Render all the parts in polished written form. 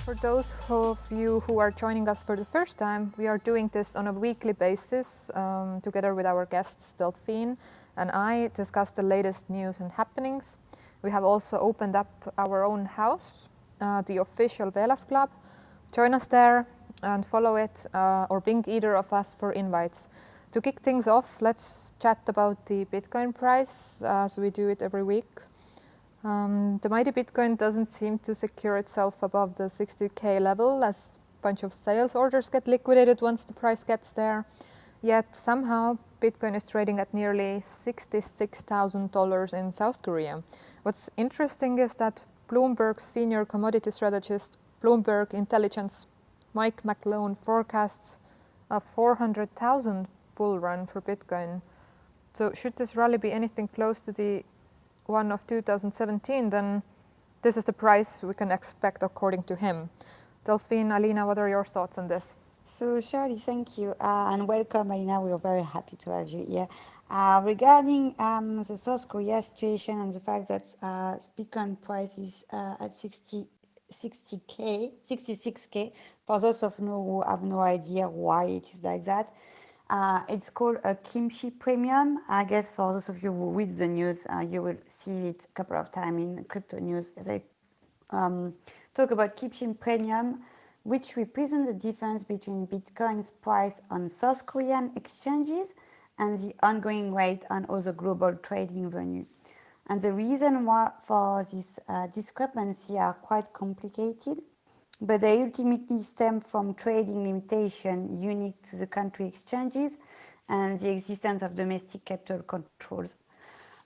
For those of you who are joining us for the first time, we are doing this on a weekly basis together with our guests Delphine and I discuss the latest news and happenings. We have also opened up our own house, the official Velas Club. Join us there and follow it or ping either of us for invites. To kick things off, let's chat about the Bitcoin price as we do it every week. The mighty Bitcoin doesn't seem to secure itself above the 60K level as a bunch of sales orders get liquidated once the price gets there. Yet somehow Bitcoin is trading at nearly $66,000 in South Korea. What's interesting is that Bloomberg's senior commodity strategist, Bloomberg Intelligence, Mike McClone forecasts a 400,000 bull run for Bitcoin. So should this rally be anything close to the one of 2017, then this is the price we can expect according to him. Delphine, Alina, what are your thoughts on this? So, Shirley, thank you, and welcome, Alina. We are very happy to have you here. Regarding the South Korea situation and the fact that Bitcoin price is at 66K, for those of you who have no idea why it is like that, it's called a kimchi premium. I guess for those of you who read the news, you will see it a couple of times in crypto news. They talk about kimchi premium, which represents the difference between Bitcoin's price on South Korean exchanges and the ongoing rate on other global trading venues. And the reason for this discrepancy are quite complicated, but they ultimately stem from trading limitation unique to the country exchanges and the existence of domestic capital controls.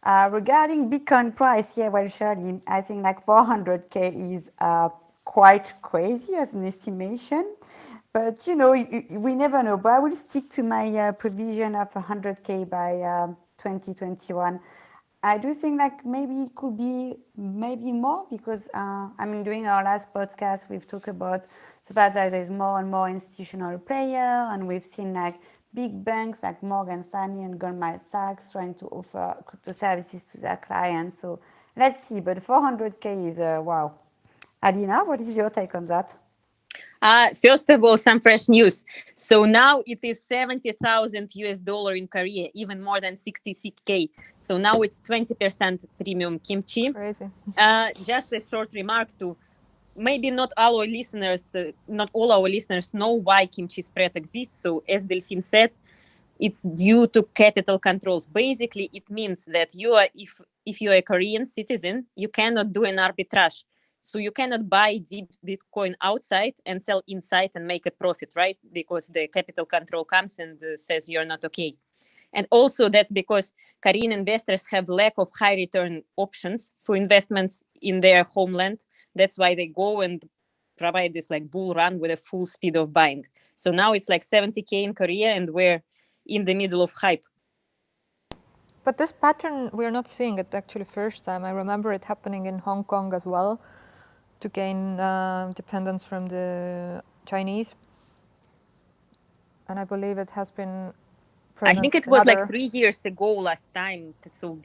Regarding Bitcoin price, Shirley, I think like 400K is quite crazy as an estimation, but we never know. But I will stick to my provision of 100K by 2021. I do think like maybe it could be maybe more because during our last podcast we've talked about the fact that there's more and more institutional players, and we've seen like big banks like Morgan Stanley and Goldman Sachs trying to offer crypto services to their clients. So let's see, but 400K is wow. Alina, what is your take on that? First of all, some fresh news. So now it is 70,000 US dollar in Korea, even more than 66K. So now it's 20% premium kimchi. Crazy. Just a short remark to maybe not all our listeners know why kimchi spread exists. So as Delphine said, it's due to capital controls. Basically, it means that if you are a Korean citizen, you cannot do an arbitrage. So you cannot buy deep Bitcoin outside and sell inside and make a profit, right? Because the capital control comes and says you're not okay. And also that's because Korean investors have lack of high return options for investments in their homeland. That's why they go and provide this like bull run with a full speed of buying. So now it's like 70K in Korea and we're in the middle of hype. But this pattern, we're not seeing it actually first time. I remember it happening in Hong Kong as well, to gain dependence from the Chinese. And I believe it has been present. I think it was like 3 years ago last time. So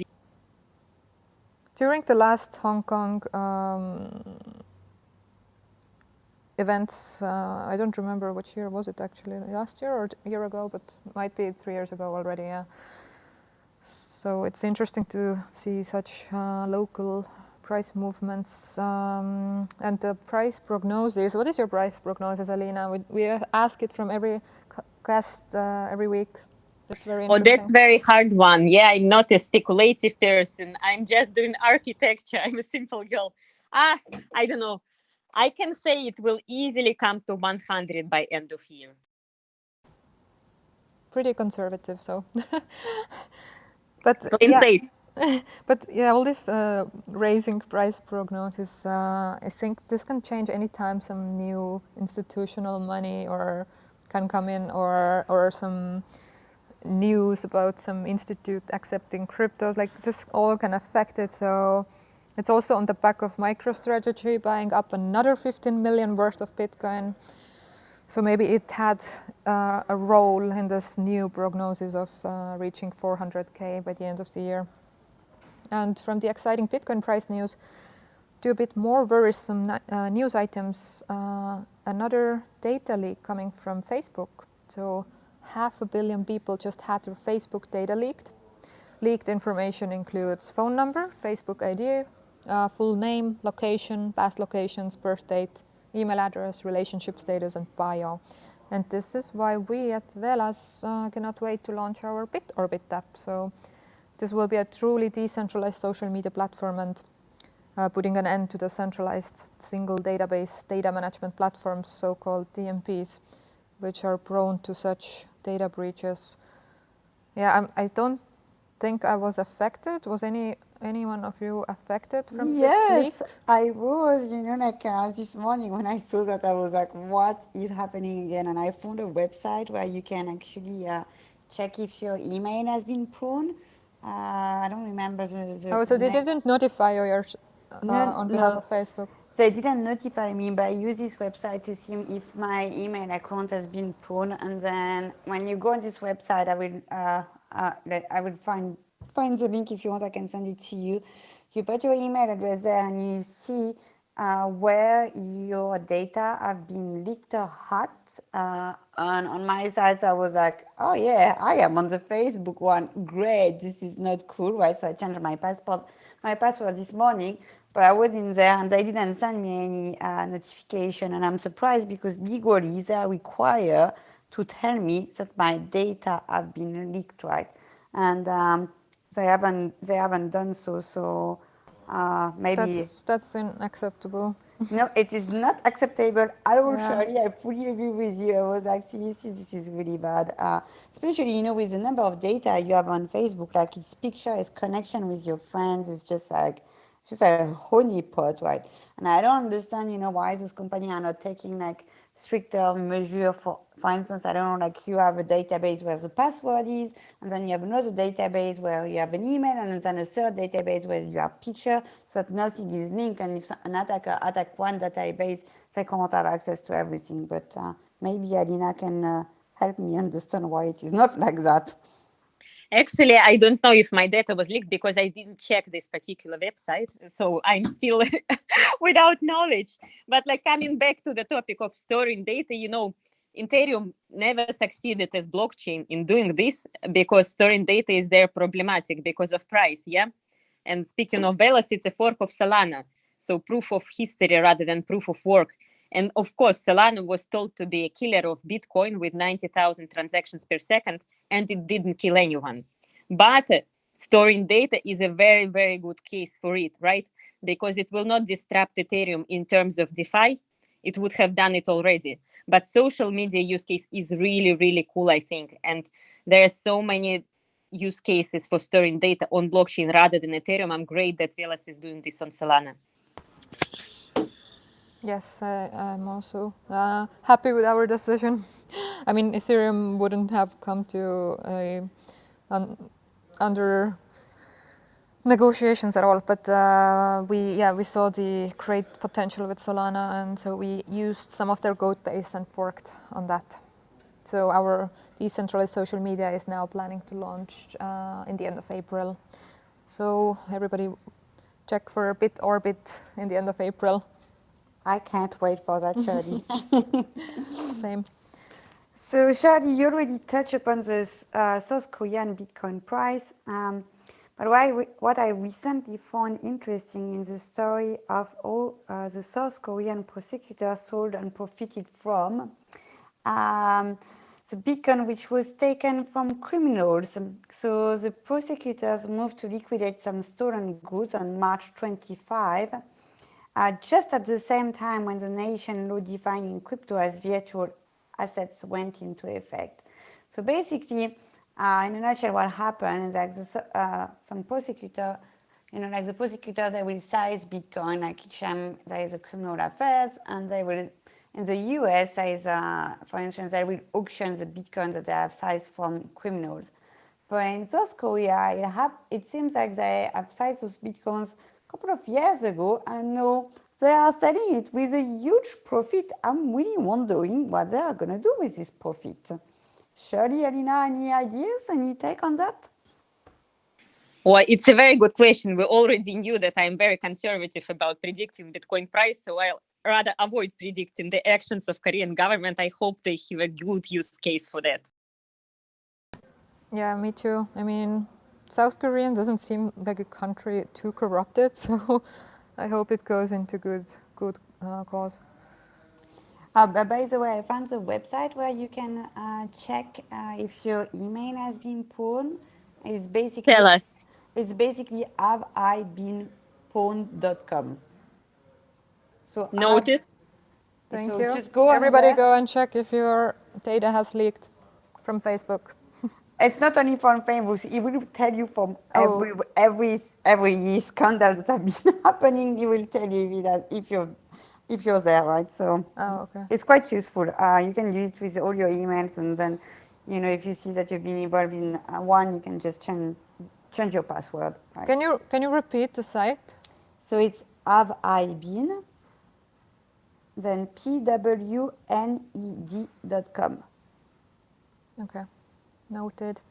during the last Hong Kong events, I don't remember which year was it actually, last year or a year ago, but might be 3 years ago already, yeah. So it's interesting to see such local price movements and the price prognosis. What is your price prognosis, Alina? We ask it from every guest every week. That's very interesting. Oh, that's very hard one. Yeah, I'm not a speculative person. I'm just doing architecture. I'm a simple girl. I don't know. I can say it will easily come to 100 by end of year. Pretty conservative, so. But all this raising price prognosis, I think this can change anytime some new institutional money or can come in, or some news about some institute accepting cryptos. Like this all can affect it. So it's also on the back of MicroStrategy buying up another 15 million worth of Bitcoin. So maybe it had a role in this new prognosis of reaching 400K by the end of the year. And from the exciting Bitcoin price news, To a bit more worrisome news items, another data leak coming from Facebook. So 500 million people just had their Facebook data leaked. Leaked information includes phone number, Facebook ID, full name, location, past locations, birth date, email address, relationship status, and bio. And this is why we at Velas cannot wait to launch our BitOrbit app. So this will be a truly decentralized social media platform and putting an end to the centralized single database data management platforms, so-called DMPs, which are prone to such data breaches. Yeah, I don't think I was affected. Was anyone of you affected from this leak? Yes, I was, this morning when I saw that, I was like, what is happening again? And I found a website where you can actually check if your email has been prone. I don't remember the Oh, so they name. didn't notify you No, on behalf no. of Facebook? They didn't notify me, but I use this website to see if my email account has been prone. And then when you go on this website, I will find the link. If you want, I can send it to you. You put your email address there, and you see where your data have been leaked or hacked. And on my side, so I was like, oh yeah, I am on the Facebook one. Great, this is not cool, right? So I changed my password this morning, but I was in there and they didn't send me any notification. And I'm surprised because legally they are required to tell me that my data have been leaked, right? And they haven't done so. So maybe. That's unacceptable. No, it is not acceptable at all, Yeah. Shirley. I fully agree with you. I was like, seriously, this is really bad. Especially, with the number of data you have on Facebook, like its picture, its connection with your friends, it's just a honeypot, right? And I don't understand, why those companies are not taking like stricter measure for instance, I don't know, like you have a database where the password is, and then you have another database where you have an email, and then a third database where you have picture, so that nothing is linked, and if an attacker attack one database, they can't have access to everything. But maybe Alina can help me understand why it is not like that. Actually, I don't know if my data was leaked because I didn't check this particular website. So I'm still without knowledge. But like coming back to the topic of storing data, Ethereum never succeeded as blockchain in doing this because storing data is there problematic because of price, yeah? And speaking of Velas, it's a fork of Solana. So proof of history rather than proof of work. And of course, Solana was told to be a killer of Bitcoin with 90,000 transactions per second, and it didn't kill anyone. But storing data is a very, very good case for it, right? Because it will not disrupt Ethereum in terms of DeFi. It would have done it already. But social media use case is really, really cool, I think. And there are so many use cases for storing data on blockchain rather than Ethereum. I'm great that Velas is doing this on Solana. Yes, I'm also happy with our decision. I mean, Ethereum wouldn't have come to under negotiations at all, but we saw the great potential with Solana, and so we used some of their code base and forked on that. So our decentralized social media is now planning to launch in the end of April. So everybody check for BitOrbit in the end of April. I can't wait for that, Shirley. Same. So, Shadi, you already touched upon the South Korean Bitcoin price. But what I recently found interesting in the story of all the South Korean prosecutors sold and profited from the Bitcoin which was taken from criminals. So the prosecutors moved to liquidate some stolen goods on March 25. Just at the same time when the nation law defining crypto as virtual assets went into effect. So basically, in a nutshell, what happened is like some prosecutor, like the prosecutors, they will size Bitcoin, like each time there is a criminal affairs, and they will, in the US, there is, for instance, they will auction the Bitcoin that they have sized from criminals. But in South Korea, it seems like they have sized those Bitcoins a couple of years ago, and now they are selling it with a huge profit. I'm really wondering what they are going to do with this profit. Shirley, Alina, any ideas, any take on that? Well, it's a very good question. We already knew that I'm very conservative about predicting Bitcoin price, so I'll rather avoid predicting the actions of Korean government. I hope they have a good use case for that. Yeah, me too. I mean, South Korea doesn't seem like a country too corrupted, so I hope it goes into good cause. But by the way, I found the website where you can check if your email has been pawned. It's basically Tell us. haveibeenpawned.com. So Noted. Thank you. just go on Everybody there. go and check if your data has leaked from Facebook. It's not only from Facebook. It will tell you from Oh. every scandal that have been happening. It will tell you if you're there, right? So Oh, okay. it's quite useful. You can use it with all your emails, and then if you see that you've been involved in one, you can just change your password. Right? Can you repeat the site? So it's have I been, then pwned.com. Okay, noted.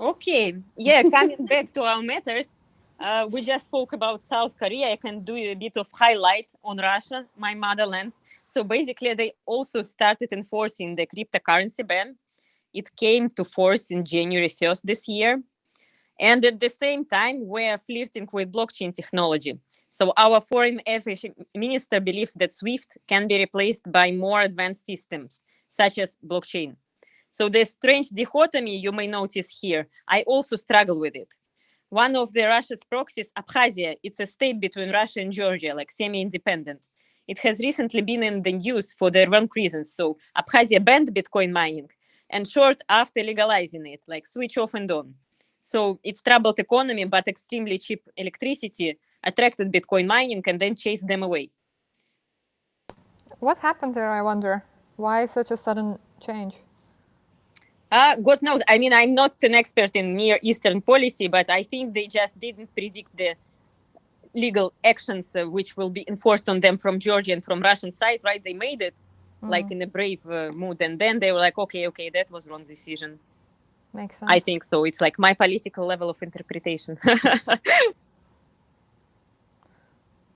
Okay. Yeah, coming back to our matters, we just spoke about South Korea. I can do a bit of highlight on Russia, my motherland. So basically, they also started enforcing the cryptocurrency ban. It came to force in January 1st this year. And at the same time, we're flirting with blockchain technology. So our foreign affairs minister believes that SWIFT can be replaced by more advanced systems, such as blockchain. So the strange dichotomy you may notice here, I also struggle with it. One of the Russia's proxies, Abkhazia, it's a state between Russia and Georgia, like semi-independent. It has recently been in the news for the wrong reasons. So Abkhazia banned Bitcoin mining and short after legalizing it, like switch off and on. So its troubled economy, but extremely cheap electricity attracted Bitcoin mining and then chased them away. What happened there, I wonder? Why such a sudden change? God knows. I mean, I'm not an expert in Near Eastern policy, but I think they just didn't predict the legal actions which will be enforced on them from Georgia and from Russian side, right? They made it like in a brave mood, and then they were like, okay, that was wrong decision. Makes sense. I think so. It's like my political level of interpretation.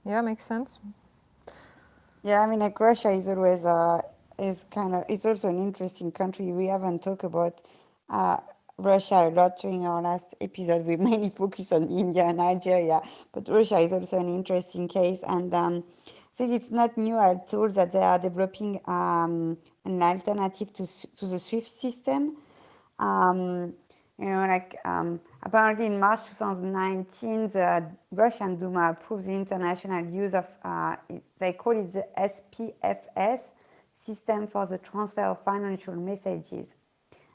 Yeah, makes sense. Yeah, I mean, like Russia is always it's also an interesting country. We haven't talked about Russia a lot during our last episode. We mainly focus on India and Nigeria, but Russia is also an interesting case. And I think it's not new at all that they are developing an alternative to the SWIFT system. Apparently in March 2019, the Russian Duma approved the international use of, they call it the SPFS, System for the Transfer of Financial Messages.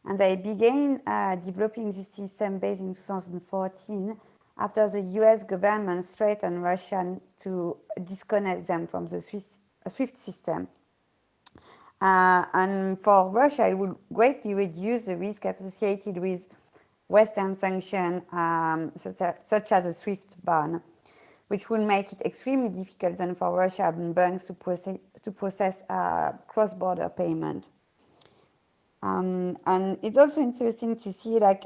And they began developing this system based in 2014 after the US government threatened Russia to disconnect them from the SWIFT system. And for Russia, it would greatly reduce the risk associated with Western sanctions, such as a SWIFT ban, which would make it extremely difficult then for Russian banks to process cross-border payment. And it's also interesting to see, but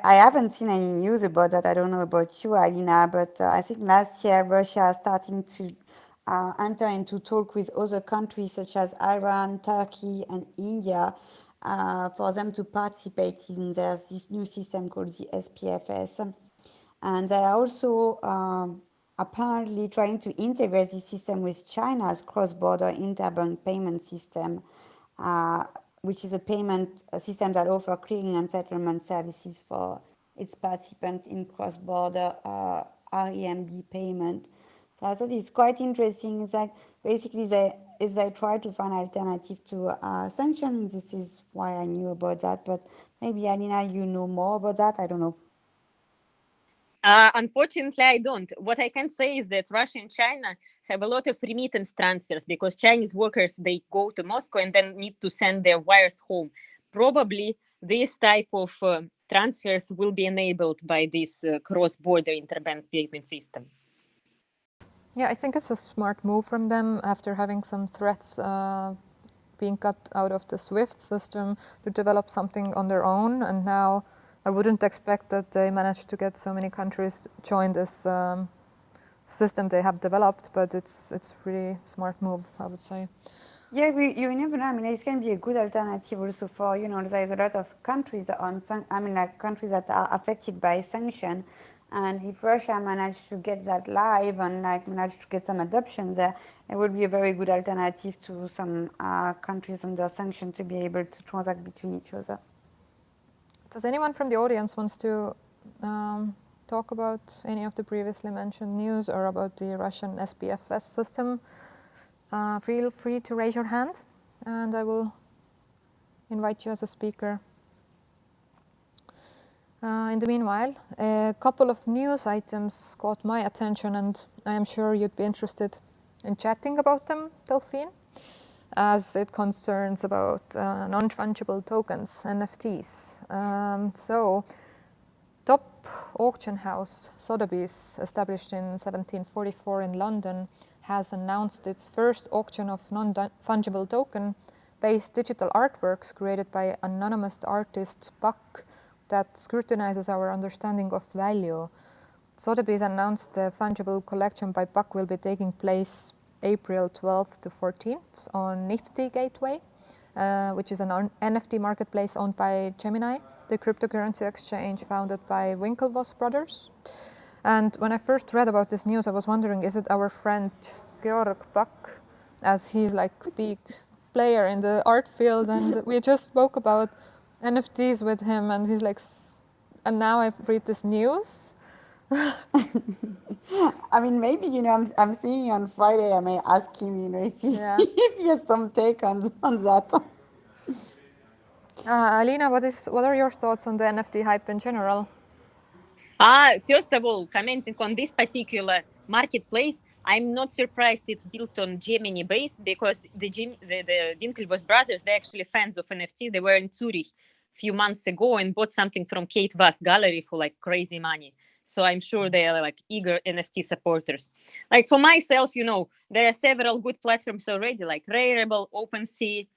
I haven't seen any news about that. I don't know about you, Alina, but I think last year Russia starting to enter into talk with other countries such as Iran, Turkey, and India for them to participate in this new system called the SPFS. And they are also apparently trying to integrate this system with China's cross-border interbank payment system, which is a system that offers clearing and settlement services for its participants in cross-border RMB payment. So I thought it's quite interesting. It's like basically they try to find alternative to sanctions. This is why I knew about that. But maybe Alina, you know more about that. I don't know. Unfortunately, I don't. What I can say is that Russia and China have a lot of remittance transfers because Chinese workers, they go to Moscow and then need to send their wires home. Probably this type of transfers will be enabled by this cross-border interbank payment system. Yeah, I think it's a smart move from them after having some threats being cut out of the SWIFT system to develop something on their own. And now I wouldn't expect that they managed to get so many countries join this system they have developed, but it's really smart move, I would say. Yeah, you never know. I mean, it can be a good alternative also for, there's a lot of countries like countries that are affected by sanction. And if Russia managed to get that live and like managed to get some adoption there, it would be a very good alternative to some countries under sanction to be able to transact between each other. Does anyone from the audience wants to talk about any of the previously mentioned news or about the Russian SPFS system? Feel free to raise your hand and I will invite you as a speaker. In the meanwhile, a couple of news items caught my attention and I am sure you'd be interested in chatting about them, Delphine, as it concerns about non-fungible tokens, NFTs. So, top auction house Sotheby's, established in 1744 in London, has announced its first auction of non-fungible token-based digital artworks created by anonymous artist Buck that scrutinizes our understanding of value. Sotheby's announced the fungible collection by Buck will be taking place April 12th to 14th on Nifty Gateway, which is an NFT marketplace owned by Gemini, the cryptocurrency exchange founded by Winklevoss brothers. And when I first read about this news, I was wondering, is it our friend Georg Buck, as he's like a big player in the art field, and we just spoke about NFTs with him, and he's like, and now I read this news. I mean, maybe, I'm seeing on Friday, I may ask him, if he, if he has some take on that. Alina, what are your thoughts on the NFT hype in general? First of all, commenting on this particular marketplace, I'm not surprised it's built on Gemini base because the Winklevoss brothers, they're actually fans of NFT. They were in Zurich a few months ago and bought something from Kate Vast Gallery for like crazy money. So I'm sure they are like eager NFT supporters. Like for myself, there are several good platforms already, like Rarible, OpenSea.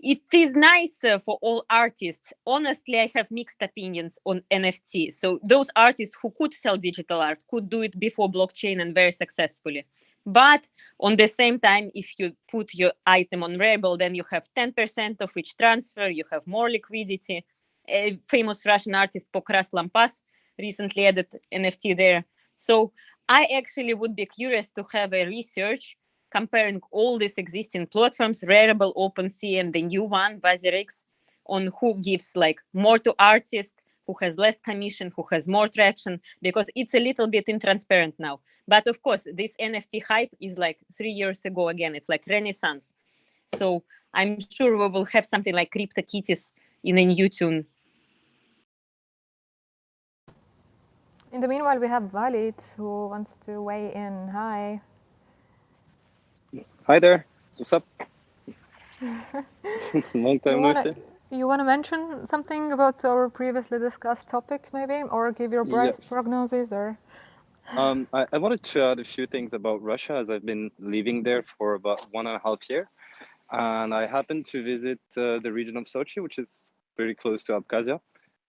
It is nice for all artists. Honestly, I have mixed opinions on NFT. So those artists who could sell digital art could do it before blockchain and very successfully. But on the same time, if you put your item on Rarible, then you have 10% of each transfer, you have more liquidity. A famous Russian artist, Pokras Lampas, recently added NFT there. So I actually would be curious to have a research comparing all these existing platforms, Rarible, OpenSea, and the new one, VazirX, on who gives like more to artists, who has less commission, who has more traction, because it's a little bit intransparent now. But of course, this NFT hype is like 3 years ago again. It's like Renaissance. So I'm sure we will have something like CryptoKitties in a new tune. In the meanwhile, we have Valid who wants to weigh in. Hi. Hi there. What's up? Long time no see. You want to mention something about our previously discussed topics, maybe, or give your prognosis, or? I wanted to add a few things about Russia, as I've been living there for about 1.5 years, and I happened to visit the region of Sochi, which is very close to Abkhazia,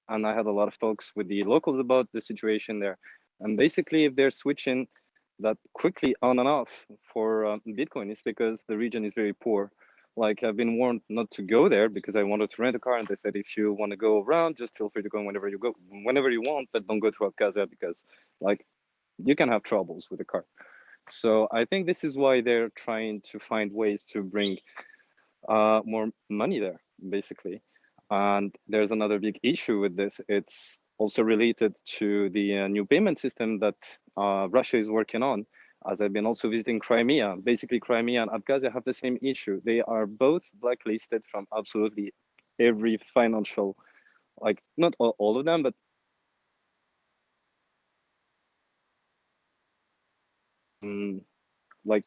and I had a lot of talks with the locals about the situation there. And basically, if they're switching that quickly on and off for Bitcoin, it's because the region is very poor. Like, I've been warned not to go there because I wanted to rent a car, and they said if you want to go around, just feel free to go whenever you want, but don't go to Abkhazia because like you can have troubles with the car. So I think this is why they're trying to find ways to bring more money there, basically. And there's another big issue with this. It's also related to the new payment system that Russia is working on. As I've been also visiting Crimea, basically Crimea and Abkhazia have the same issue. They are both blacklisted from absolutely every financial, like not all of them, but like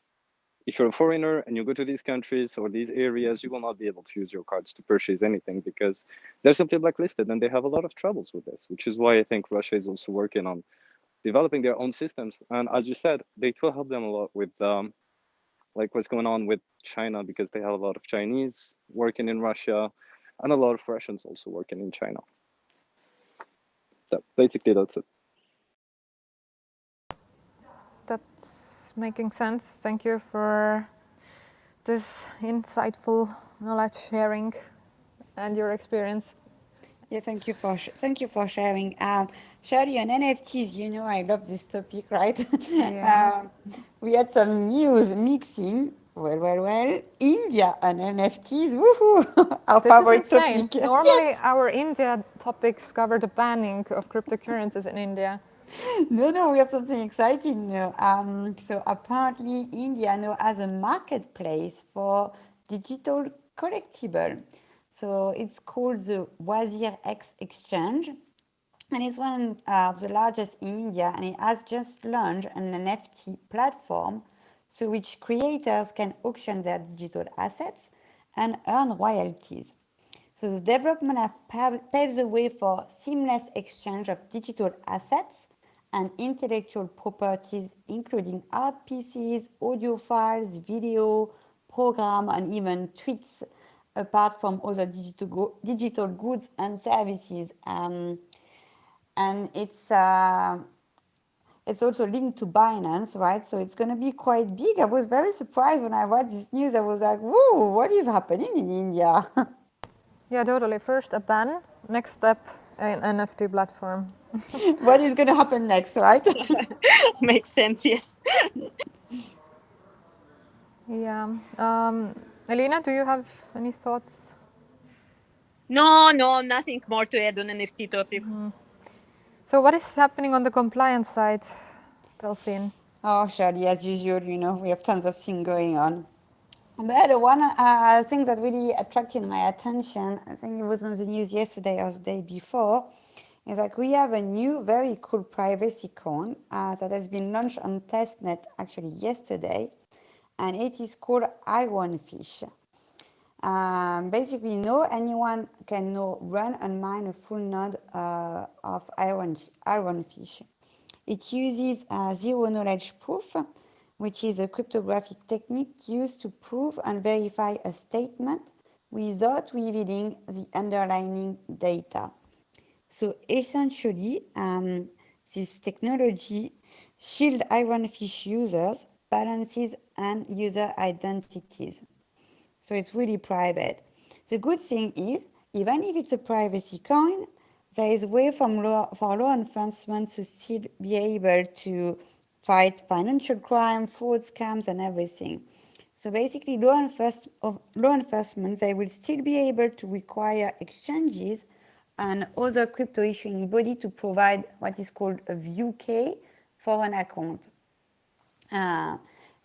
if you're a foreigner and you go to these countries or these areas, you will not be able to use your cards to purchase anything because they're simply blacklisted, and they have a lot of troubles with this, which is why I think Russia is also working on developing their own systems. And as you said, they will help them a lot with like what's going on with China, because they have a lot of Chinese working in Russia and a lot of Russians also working in China. basically that's it. That's making sense. Thank you for this insightful knowledge sharing and your experience. Yes, thank you for sharing. Shirley, on NFTs, you know I love this topic, right? Yeah. We had some news mixing. Well, India and NFTs, woohoo! Our This is favorite insane. topic. Normally, Yes. our India topics cover the banning of cryptocurrencies in India. No, we have something exciting now. So apparently, India now has a marketplace for digital collectible. So it's called the Wazir X Exchange, and it's one of the largest in India, and it has just launched an NFT platform through which creators can auction their digital assets and earn royalties. So the development have paved the way for seamless exchange of digital assets and intellectual properties, including art pieces, audio files, video, program, and even tweets, apart from other digital goods and services. And it's also linked to Binance, right? So it's going to be quite big. I was very surprised when I read this news. I was like, whoa, what is happening in India? Yeah, totally. First a ban, next step an NFT platform. What is going to happen next, right? Makes sense, yes. Yeah. Elena, do you have any thoughts? No, nothing more to add on NFT topic. So what is happening on the compliance side, Delphine? Oh, Shirley, as usual, you know, we have tons of things going on. But one thing that really attracted my attention, I think it was on the news yesterday or the day before, is that we have a new, very cool privacy coin that has been launched on testnet actually yesterday, and it is called Ironfish. Basically, anyone can now run and mine a full node of Ironfish. It uses zero knowledge proof, which is a cryptographic technique used to prove and verify a statement without revealing the underlying data. So essentially, this technology shields Ironfish users, balances, and user identities. So it's really private. The good thing is, even if it's a privacy coin, there is a way for law enforcement to still be able to fight financial crime, fraud, scams, and everything. So basically, law enforcement, they will still be able to require exchanges and other crypto issuing body to provide what is called a view key for an account.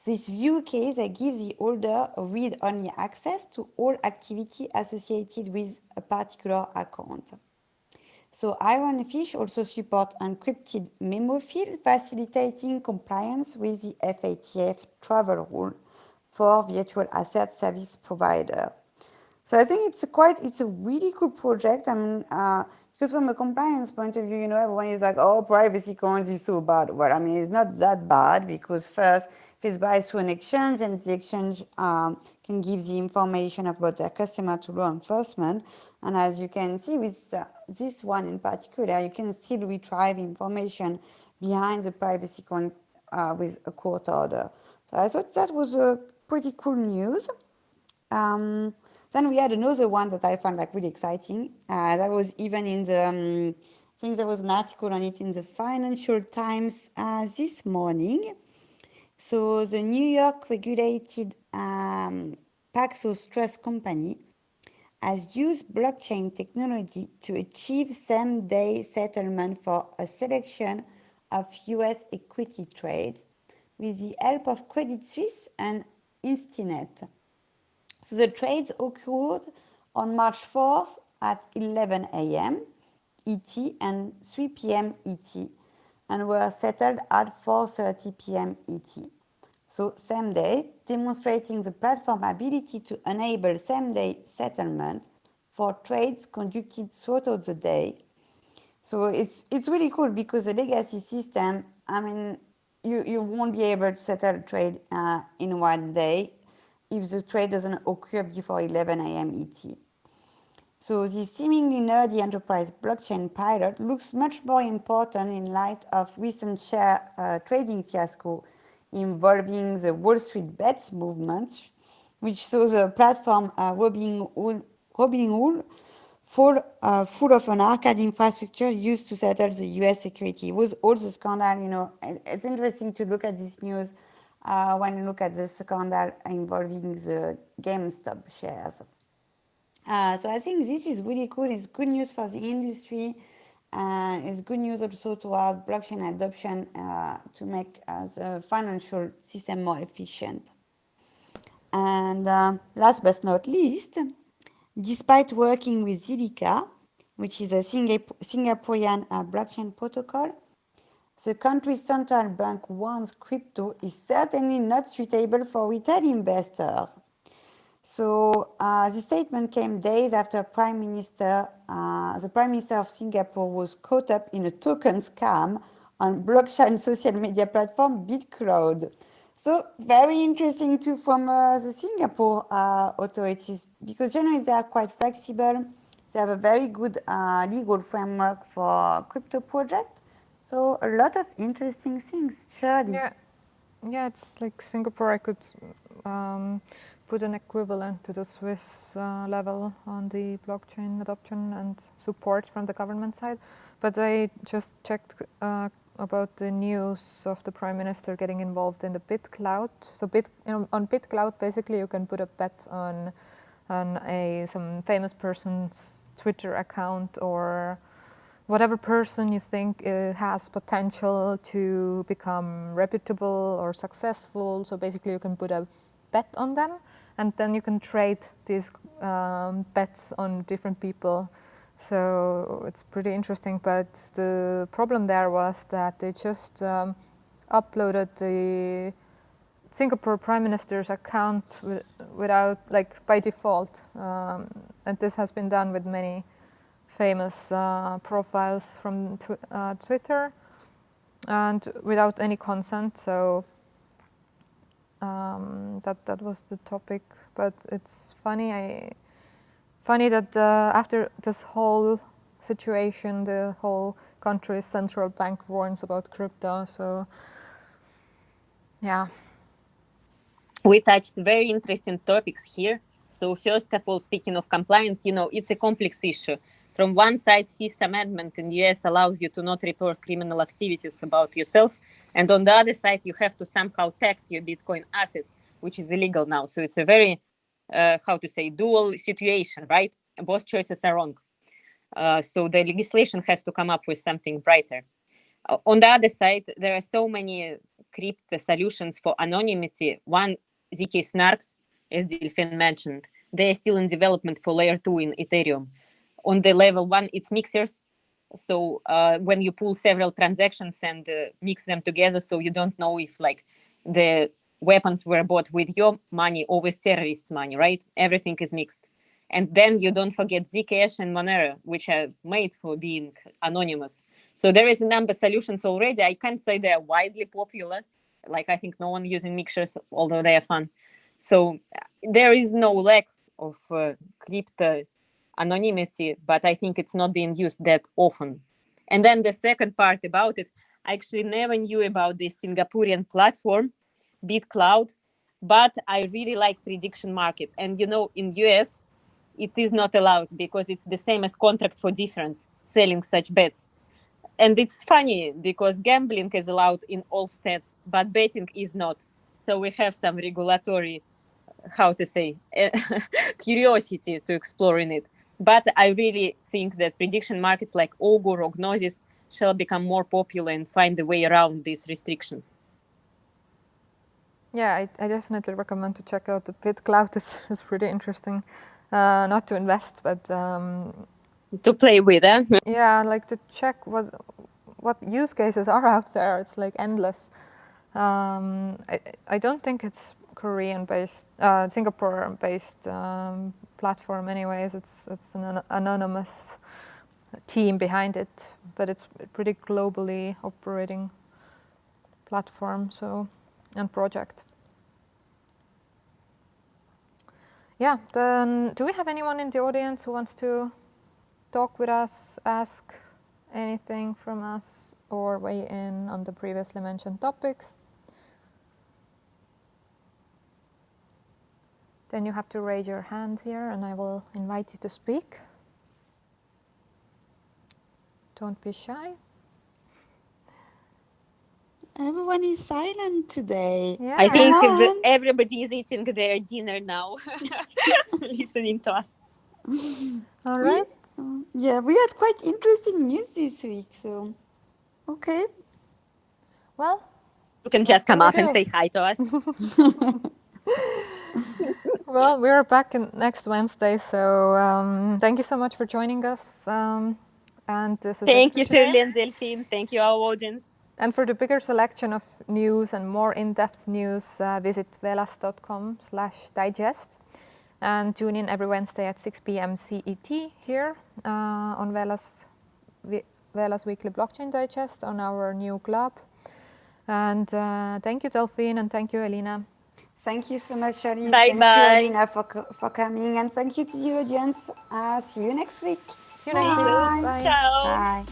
This view key that gives the holder a read-only access to all activity associated with a particular account. So Ironfish also supports encrypted memo field, facilitating compliance with the FATF travel rule for virtual asset service provider. So I think it's a really cool project. I mean, because from a compliance point of view, you know, everyone is like, oh, privacy coins is so bad. Well, I mean, it's not that bad because first, if it's buy through an exchange, and the exchange can give the information about their customer to law enforcement. And as you can see with this one in particular, you can still retrieve information behind the privacy coin with a court order. So I thought that was a pretty cool news. Then we had another one that I found like really exciting. That was even in the, I think there was an article on it in the Financial Times this morning. So the New York regulated Paxos Trust Company has used blockchain technology to achieve same-day settlement for a selection of US equity trades with the help of Credit Suisse and Instinet. So the trades occurred on March 4th at 11 a.m. ET and 3 p.m. ET and were settled at 4:30 p.m. ET. So same day, demonstrating the platform ability to enable same-day settlement for trades conducted throughout the day. So it's really cool because the legacy system, I mean, you won't be able to settle a trade in one day if the trade doesn't occur before 11 a.m. ET. So this seemingly nerdy enterprise blockchain pilot looks much more important in light of recent share trading fiasco involving the Wall Street Bets movement, which saw the platform Robinhood full of an arcade infrastructure used to settle the US security. It was all the scandal, It's interesting to look at this news when you look at the scandal involving the GameStop shares. So I think this is really cool. It's good news for the industry, and it's good news also to have blockchain adoption to make the financial system more efficient. And last but not least, despite working with Zilliqa, which is a Singaporean blockchain protocol, the country's central bank warns crypto is certainly not suitable for retail investors. So the statement came days after the Prime Minister of Singapore was caught up in a token scam on blockchain social media platform BitCloud. So very interesting too from the Singapore authorities, because generally they are quite flexible. They have a very good legal framework for crypto project. So a lot of interesting things, surely. Yeah, it's like Singapore. I could put an equivalent to the Swiss level on the blockchain adoption and support from the government side. But I just checked about the news of the Prime Minister getting involved in the BitCloud. So on BitCloud, basically you can put a bet on some famous person's Twitter account or whatever person you think has potential to become reputable or successful. So basically you can put a bet on them, and then you can trade these bets on different people. So it's pretty interesting, but the problem there was that they just uploaded the Singapore Prime Minister's account without, like, by default, and this has been done with many famous profiles from Twitter and without any consent. So that was the topic. But it's funny that after this whole situation, the whole country's central bank warns about crypto. So yeah. We touched very interesting topics here. So first of all, speaking of compliance, it's a complex issue. From one side, Fifth Amendment in the US allows you to not report criminal activities about yourself. And on the other side, you have to somehow tax your Bitcoin assets, which is illegal now. So it's a very, dual situation, right? Both choices are wrong. So the legislation has to come up with something brighter. On the other side, there are so many crypto solutions for anonymity. One, ZK Snarks, as Delphine mentioned, they are still in development for layer 2 in Ethereum. On the level 1, it's mixers. So when you pull several transactions and mix them together, so you don't know if the weapons were bought with your money or with terrorists' money, right? Everything is mixed. And then you don't forget Zcash and Monero, which are made for being anonymous. So there is a number of solutions already. I can't say they are widely popular. I think no one using mixers, although they are fun. So there is no lack of crypto anonymity, but I think it's not being used that often. And then the second part about it, I actually never knew about this Singaporean platform, BitCloud, but I really like prediction markets. And in US, it is not allowed because it's the same as contract for difference, selling such bets. And it's funny because gambling is allowed in all states, but betting is not. So we have some regulatory, curiosity to explore in it. But I really think that prediction markets like Augur or Gnosis shall become more popular and find a way around these restrictions. Yeah, I definitely recommend to check out the BitCloud. It's pretty interesting. Not to invest, but to play with, eh? Yeah, to check what use cases are out there. It's endless. I don't think it's Korean-based, Singapore-based platform. Anyways, it's an anonymous team behind it, but it's a pretty globally operating platform. And project. Yeah, then do we have anyone in the audience who wants to talk with us, ask anything from us, or weigh in on the previously mentioned topics? Then you have to raise your hand here and I will invite you to speak. Don't be shy. Everyone is silent today. Yeah. I think Come on. everybody is eating their dinner now, listening to us. All right. Yeah, we had quite interesting news this week, so okay. Well, You can what just can come we up and do? say hi to us. Well, we're back next Wednesday, so thank you so much for joining us. And this is it Thank for you, today. Shirley and Delphine. Thank you, our audience. And for the bigger selection of news and more in-depth news, visit velas.com/digest and tune in every Wednesday at 6 p.m. CET here on Velas Weekly Blockchain Digest on our new club. And thank you, Delphine, and thank you, Elina. Thank you so much, Shirley. Bye Thank you, bye. Alina, for coming, and thank you to the audience. See you next week. See you next See you. week. Bye. Ciao. Bye.